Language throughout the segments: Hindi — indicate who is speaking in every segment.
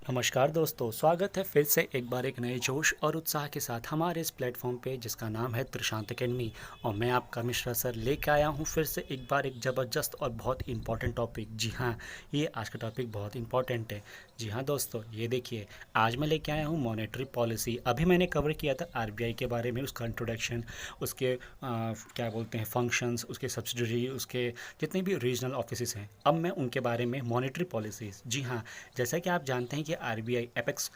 Speaker 1: नमस्कार दोस्तों, स्वागत है फिर से एक बार एक नए जोश और उत्साह के साथ हमारे इस प्लेटफॉर्म पे जिसका नाम है त्रिशांत अकेडमी। और मैं आपका मिश्रा सर लेके आया हूँ फिर से एक बार एक ज़बरदस्त और बहुत इम्पॉर्टेंट टॉपिक। जी हाँ, ये आज का टॉपिक बहुत इम्पॉर्टेंट है। जी हाँ दोस्तों, ये देखिए, आज मैं लेके आया हूँ मॉनेटरी पॉलिसी। अभी मैंने कवर किया था आरबीआई के बारे में, उसका इंट्रोडक्शन, उसके क्या बोलते हैं फंक्शंस, उसके सब्सिडरी, उसके जितने भी रीजनल ऑफिस हैं। अब मैं उनके बारे में मॉनेटरी पॉलिसीज़। जी हाँ, जैसा कि आप जानते हैं कि आरबीआई एपेक्स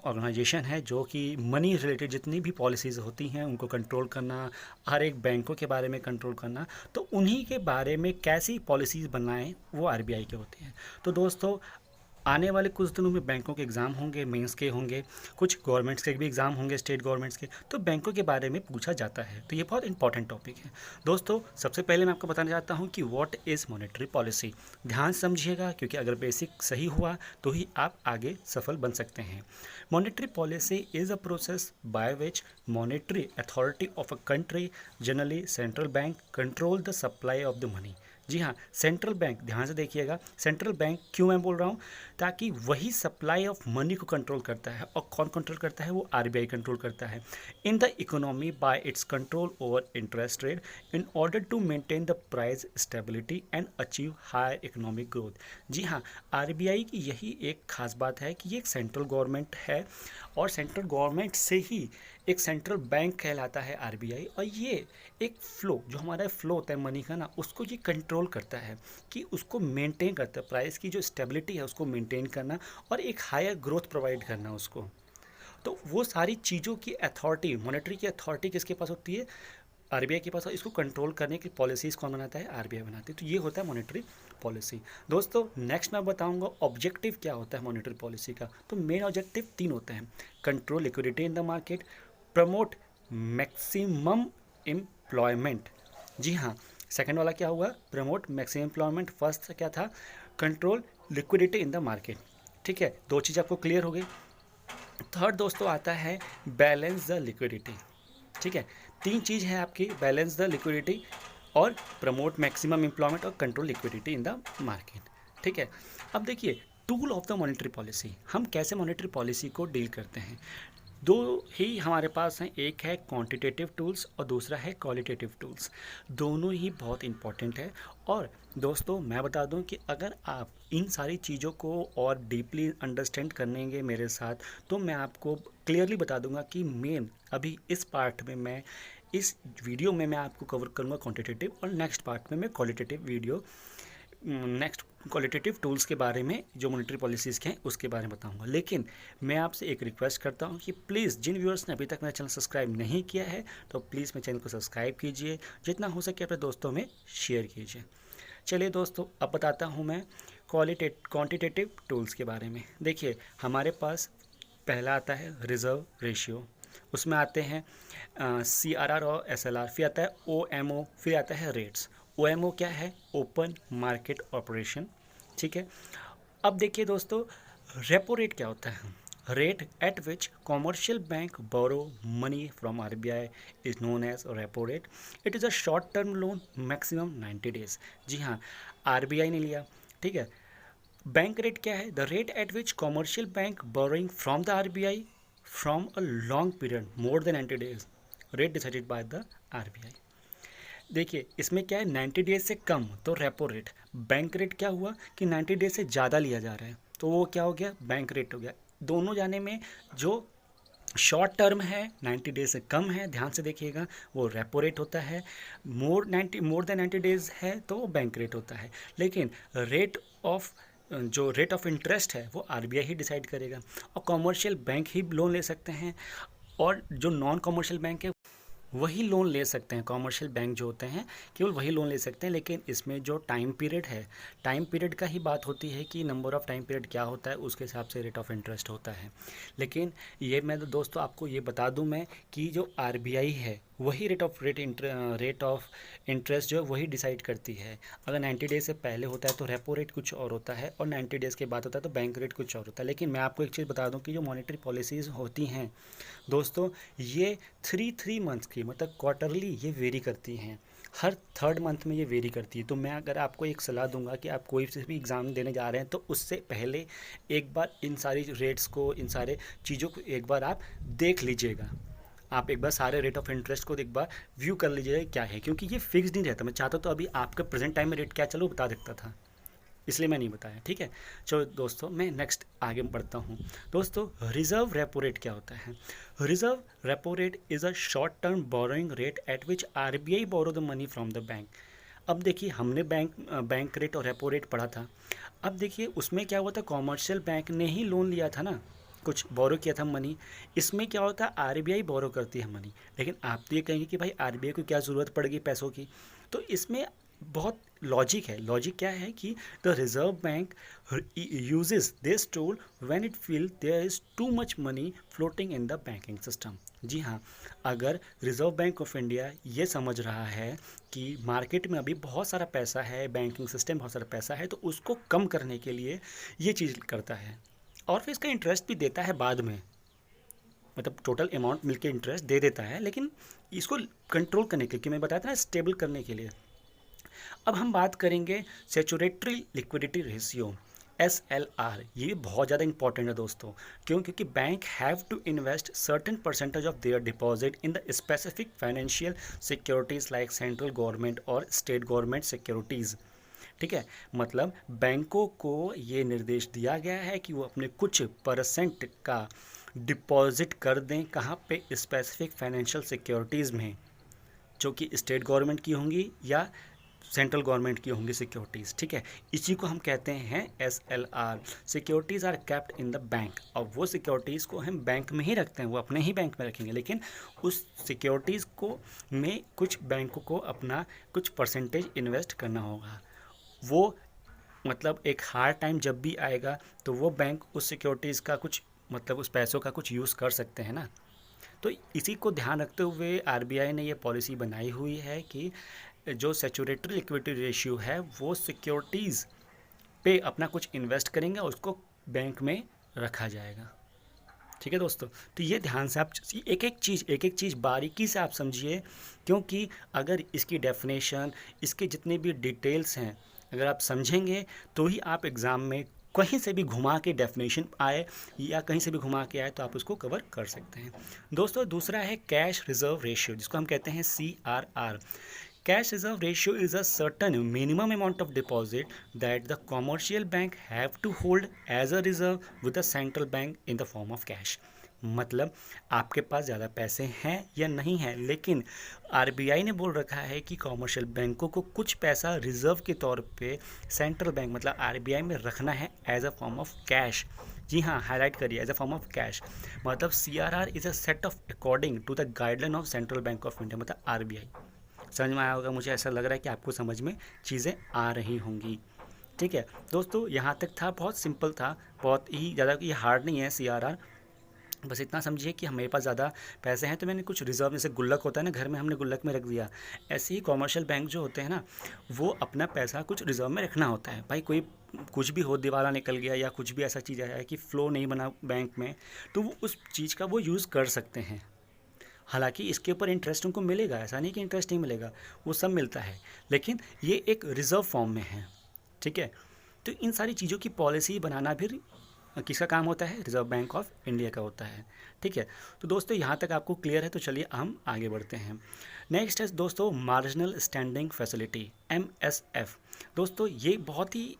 Speaker 1: ऑर्गेनाइजेशन है जो कि मनी रिलेटेड जितनी भी पॉलिसीज़ होती हैं उनको कंट्रोल करना, हर एक बैंकों के बारे में कंट्रोल करना, तो उन्हीं के बारे में कैसी पॉलिसीज़ बनाएं वो आरबीआई के होते हैं। तो दोस्तों, आने वाले कुछ दिनों में बैंकों के एग्ज़ाम होंगे, मेंस के होंगे, कुछ गवर्नमेंट्स के भी एग्ज़ाम होंगे, स्टेट गवर्नमेंट्स के, तो बैंकों के बारे में पूछा जाता है। तो ये बहुत इंपॉर्टेंट टॉपिक है दोस्तों। सबसे पहले मैं आपको बताना चाहता हूँ कि व्हाट इज़ मॉनेटरी पॉलिसी। ध्यान समझिएगा, क्योंकि अगर बेसिक सही हुआ तो ही आप आगे सफल बन सकते हैं। Monetary policy is a process by which monetary authority of a country, generally central bank, control the supply of the money. जी हाँ, सेंट्रल बैंक, ध्यान से देखिएगा, सेंट्रल बैंक क्यों मैं बोल रहा हूँ, ताकि वही सप्लाई ऑफ मनी को कंट्रोल करता है। और कौन कंट्रोल करता है? वो आरबीआई कंट्रोल करता है in the economy by its control over interest rate in order to maintain the price stability and achieve high economic growth. जी हाँ, आरबीआई की यही एक खास बात है कि ये एक सेंट्रल गवर्नमेंट है और सेंट्रल गवर्नमेंट से ही एक सेंट्रल बैंक कहलाता है आरबीआई। और ये एक फ़्लो, जो हमारा फ़्लो होता है मनी का ना, उसको ये कंट्रोल करता है कि उसको मेंटेन करता है, प्राइस की जो स्टेबिलिटी है उसको मेंटेन करना और एक हायर ग्रोथ प्रोवाइड करना उसको। तो वो सारी चीज़ों की अथॉरिटी, मॉनेटरी की अथॉरिटी किसके पास होती है? आरबीआई के पास। और इसको कंट्रोल करने की पॉलिसीज़ कौन बनाता है? आरबीआई बनाती है। तो ये होता है मॉनेटरी पॉलिसी। दोस्तों, नेक्स्ट मैं बताऊंगा ऑब्जेक्टिव क्या होता है मॉनेटरी पॉलिसी का। तो मेन ऑब्जेक्टिव तीन होते हैं: control liquidity in the market, promote maximum employment. जी हाँ, सेकंड वाला क्या हुआ? Promote maximum employment. फर्स्ट क्या था? Control liquidity in the market. ठीक है, दो चीज़ आपको क्लियर हो गई। थर्ड दोस्तों आता है बैलेंस द लिक्विडिटी। ठीक है, तीन चीज़ है आपकी: बैलेंस द लिक्विडिटी और प्रमोट मैक्सिमम एम्प्लॉयमेंट और control liquidity in the market. ठीक है, अब देखिए, tool of the monetary policy, हम कैसे मॉनेटरी पॉलिसी को डील करते हैं। दो ही हमारे पास हैं, एक है क्वांटिटेटिव टूल्स और दूसरा है क्वालिटेटिव टूल्स। दोनों ही बहुत इंपॉर्टेंट है। और दोस्तों, मैं बता दूं कि अगर आप इन सारी चीज़ों को और डीपली अंडरस्टैंड करेंगे मेरे साथ, तो मैं आपको क्लियरली बता दूंगा कि मेन अभी इस पार्ट में मैं, इस वीडियो में मैं आपको कवर करूंगा क्वांटिटेटिव, और नेक्स्ट पार्ट में मैं qualitative video, next qualitative tools के बारे में, जो मॉनेटरी पॉलिसीज़ के हैं उसके बारे में बताऊंगा। लेकिन मैं आपसे एक रिक्वेस्ट करता हूं कि प्लीज़, जिन व्यूअर्स ने अभी तक मेरा चैनल सब्सक्राइब नहीं किया है, तो प्लीज़ मेरे चैनल को सब्सक्राइब कीजिए, जितना हो सके अपने दोस्तों में शेयर कीजिए। चलिए दोस्तों, अब बताता हूँ मैं क्वांटिटेटिव टूल्स के बारे में। देखिए, हमारे पास पहला आता है रिज़र्व रेशियो, उसमें आते हैं CRR और SLR, फिर आता है OMO, फिर आता है रेट्स। OMO क्या है? Open market operation. ठीक है, अब देखिए दोस्तों, रेपो रेट क्या होता है? Rate at which commercial bank borrow money from RBI is known as repo rate. It is a short term loan, maximum 90 days. जी हाँ, आरबीआई ने लिया। ठीक है, बैंक रेट क्या है? The rate at which commercial bank borrowing from the RBI from a long period more than 90 days, rate decided by the RBI. देखिए, इसमें क्या है, 90 डेज से कम तो रेपो रेट। बैंक रेट क्या हुआ कि 90 डेज से ज़्यादा लिया जा रहा है, तो वो क्या हो गया? बैंक रेट हो गया। दोनों जाने में जो शॉर्ट टर्म है, 90 डेज से कम है, ध्यान से देखिएगा, वो रेपो रेट होता है। मोर देन 90 डेज है तो वो बैंक रेट होता है। लेकिन रेट ऑफ, जो रेट ऑफ इंटरेस्ट है वो आरबीआई ही डिसाइड करेगा। और कॉमर्शियल बैंक ही लोन ले सकते हैं, और जो नॉन कॉमर्शियल बैंक है वही लोन ले सकते हैं। कॉमर्शियल बैंक जो होते हैं केवल वही लोन ले सकते हैं। लेकिन इसमें जो टाइम पीरियड है, टाइम पीरियड का ही बात होती है कि नंबर ऑफ़ टाइम पीरियड क्या होता है, उसके हिसाब से रेट ऑफ इंटरेस्ट होता है। लेकिन ये मैं तो दोस्तों आपको ये बता दूं मैं कि जो आरबीआई है वही रेट ऑफ इंटरेस्ट जो है वही डिसाइड करती है। अगर 90 डेज से पहले होता है तो रेपो रेट कुछ और होता है, और 90 डेज़ के बाद होता है तो बैंक रेट कुछ और होता है। लेकिन मैं आपको एक चीज़ बता दूं कि जो मॉनेटरी पॉलिसीज़ होती हैं दोस्तों, ये 3 मंथ्स की, मतलब क्वार्टरली ये वेरी करती हैं। हर थर्ड मंथ में ये वेरी करती है। तो मैं अगर आपको एक सलाह दूंगा कि आप कोई से भी एग्ज़ाम देने जा रहे हैं तो उससे पहले एक बार इन सारी रेट्स को, इन सारे चीज़ों को एक बार आप देख लीजिएगा। आप एक बार सारे रेट ऑफ इंटरेस्ट को एक बार व्यू कर लीजिएगा क्या है, क्योंकि ये फिक्स नहीं रहता। मैं चाहता तो अभी आपके प्रेजेंट टाइम में रेट क्या चलो बता देता था, इसलिए मैं नहीं बताया, ठीक है। चलो दोस्तों, मैं नेक्स्ट आगे बढ़ता हूँ। दोस्तों, रिजर्व रेपो रेट क्या होता है? Reserve repo rate is a short term borrowing rate at which RBI borrow the money from the bank. अब देखिए, हमने बैंक रेट और रेपो रेट पढ़ा था। अब देखिए उसमें क्या हुआ था, कॉमर्शियल बैंक ने ही लोन लिया था ना, कुछ बोरो किया था मनी। इसमें क्या होता है, आरबीआई बोरो करती है मनी। लेकिन आप तो ये कहेंगे कि भाई आरबीआई को क्या ज़रूरत पड़ेगी पैसों की, तो इसमें बहुत लॉजिक है। लॉजिक क्या है कि the reserve bank uses this tool when it feel there is too much money floating in the banking system. जी हाँ, अगर रिजर्व बैंक ऑफ इंडिया ये समझ रहा है कि मार्केट में अभी बहुत सारा पैसा है, बैंकिंग सिस्टम बहुत सारा पैसा है, तो उसको कम करने के लिए ये चीज़ करता है। और फिर इसका इंटरेस्ट भी देता है बाद में, मतलब टोटल अमाउंट मिलके इंटरेस्ट दे देता है, लेकिन इसको कंट्रोल करने के लिए, कि मैं बताया था ना, स्टेबल करने के लिए। अब हम बात करेंगे सेचुरेटरी लिक्विडिटी रेशियो, SLR। ये बहुत ज़्यादा इंपॉर्टेंट है दोस्तों। क्यों? क्योंकि bank have to invest certain percentage of their deposit in the specific financial securities like central government और स्टेट गवर्नमेंट सिक्योरिटीज़। ठीक है, मतलब बैंकों को ये निर्देश दिया गया है कि वो अपने कुछ परसेंट का डिपॉजिट कर दें, कहाँ पे? स्पेसिफिक फाइनेंशियल सिक्योरिटीज़ में, जो कि स्टेट गवर्नमेंट की होंगी या सेंट्रल गवर्नमेंट की होंगी सिक्योरिटीज़। ठीक है, इसी को हम कहते हैं SLR। Securities are kept in the bank. और वो सिक्योरिटीज़ को हम बैंक में ही रखते हैं, वो अपने ही बैंक में रखेंगे, लेकिन उस सिक्योरिटीज़ को में कुछ बैंकों को अपना कुछ परसेंटेज इन्वेस्ट करना होगा। वो मतलब एक हार्ड टाइम जब भी आएगा तो वो बैंक उस सिक्योरिटीज़ का कुछ, मतलब उस पैसों का कुछ यूज़ कर सकते हैं ना। तो इसी को ध्यान रखते हुए आरबीआई ने ये पॉलिसी बनाई हुई है कि जो सेचुरेटरी लिक्विडिटी रेशियो है वो सिक्योरिटीज़ पे अपना कुछ इन्वेस्ट करेंगे और उसको बैंक में रखा जाएगा। ठीक है दोस्तों, तो ये ध्यान से आप एक एक चीज़ बारीकी से आप समझिए, क्योंकि अगर इसकी डेफिनेशन, इसके जितने भी डिटेल्स हैं, अगर आप समझेंगे तो ही आप एग्ज़ाम में कहीं से भी घुमा के डेफिनेशन आए या कहीं से भी घुमा के आए तो आप उसको कवर कर सकते हैं। दोस्तों, दूसरा है कैश रिजर्व रेशियो, जिसको हम कहते हैं CRR। Cash reserve ratio is a certain minimum amount of deposit that the commercial bank have to hold as a reserve with the central bank in the form of cash। मतलब आपके पास ज़्यादा पैसे हैं या नहीं हैं, लेकिन आरबीआई ने बोल रखा है कि कॉमर्शियल बैंकों को कुछ पैसा रिजर्व के तौर पे सेंट्रल बैंक मतलब आरबीआई में रखना है as a form of cash. जी हाँ, हाईलाइट करिए, as a form of cash. मतलब CRR is a set of according to the guideline of central bank of India, मतलब आरबीआई। समझ में आया होगा, मुझे ऐसा लग रहा है कि आपको समझ में चीज़ें आ रही होंगी। ठीक है दोस्तों, यहाँ तक था, बहुत सिंपल था, बहुत ही ज़्यादा ये हार्ड नहीं है CRR। बस इतना समझिए कि हमारे पास ज़्यादा पैसे हैं तो मैंने कुछ रिजर्व, जैसे गुल्लक होता है ना घर में, हमने गुल्लक में रख दिया। ऐसे ही कॉमर्शियल बैंक जो होते हैं ना, वो अपना पैसा कुछ रिजर्व में रखना होता है। भाई कोई कुछ भी हो, दिवाला निकल गया या कुछ भी ऐसा चीज़ आया है कि फ़्लो नहीं बना बैंक में, तो वो उस चीज़ का वो यूज़ कर सकते हैं। हालांकि इसके ऊपर इंटरेस्ट उनको मिलेगा, ऐसा नहीं कि इंटरेस्ट नहीं मिलेगा, वो सब मिलता है, लेकिन ये एक रिजर्व फॉर्म में है। ठीक है, तो इन सारी चीज़ों की पॉलिसी बनाना भी किसका काम होता है? रिजर्व बैंक ऑफ इंडिया का होता है। ठीक है, तो दोस्तों यहाँ तक आपको क्लियर है, तो चलिए हम आगे बढ़ते हैं। नेक्स्ट है दोस्तों मार्जिनल स्टैंडिंग फैसिलिटी, MSF। दोस्तों ये बहुत ही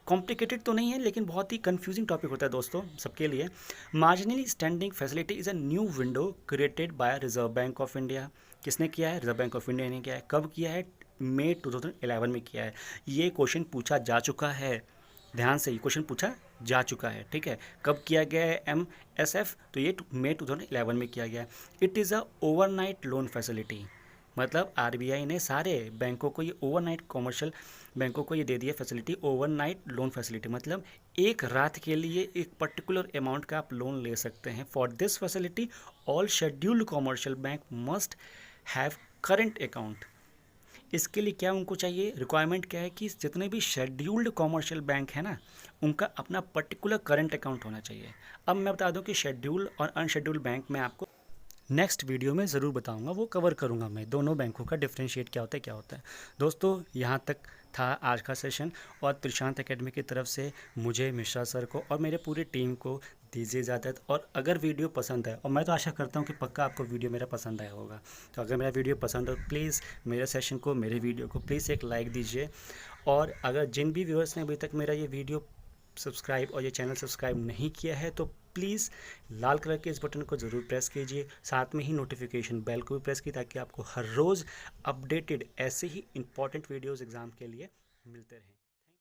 Speaker 1: कॉम्प्लिकेटेड तो नहीं है, लेकिन बहुत ही कंफ्यूजिंग टॉपिक होता है दोस्तों सबके लिए। Marginally standing facility is a new window created by reserve bank of India. किसने किया है? रिजर्व बैंक ऑफ इंडिया ने किया है। कब किया है? मई 2011 में किया है। ये क्वेश्चन पूछा जा चुका है, ध्यान से, ये क्वेश्चन पूछा जा चुका है। ठीक है, कब किया गया है MSF? तो ये मई 2011 में किया गया है। It is a overnight loan facility. मतलब आरबीआई ने सारे बैंकों को ये ओवरनाइट, कॉमर्शियल बैंकों को ये दे दिया फैसिलिटी, ओवरनाइट लोन फैसिलिटी। मतलब एक रात के लिए एक पर्टिकुलर अमाउंट का आप लोन ले सकते हैं। For this facility all scheduled commercial bank must have current account. इसके लिए क्या उनको चाहिए, रिक्वायरमेंट क्या है कि जितने भी शेड्यूल्ड कॉमर्शियल बैंक है ना, उनका अपना पर्टिकुलर करंट अकाउंट होना चाहिए। अब मैं बता दूं कि शेड्यूल्ड और अनशेड्यूल्ड बैंक में आपको नेक्स्ट वीडियो में ज़रूर बताऊंगा, वो कवर करूंगा मैं दोनों बैंकों का डिफरेंशिएट क्या होता है। दोस्तों यहाँ तक था आज का सेशन, और त्रिशांत एकेडमी की तरफ से मुझे, मिश्रा सर को और मेरे पूरी टीम को दीजिए इजाज़त। और अगर वीडियो पसंद है, और मैं तो आशा करता हूँ कि पक्का आपको वीडियो मेरा पसंद आया होगा, तो अगर मेरा वीडियो पसंद हो प्लीज़ मेरे सेशन को, मेरे वीडियो को प्लीज़ एक लाइक दीजिए। और अगर जिन भी व्यूअर्स ने अभी तक मेरा ये वीडियो सब्सक्राइब और ये चैनल सब्सक्राइब नहीं किया है, तो प्लीज़ लाल कलर के इस बटन को ज़रूर प्रेस कीजिए, साथ में ही नोटिफिकेशन बेल को भी प्रेस की, ताकि आपको हर रोज़ अपडेटेड ऐसे ही इंपॉर्टेंट वीडियोस एग्ज़ाम के लिए मिलते रहें।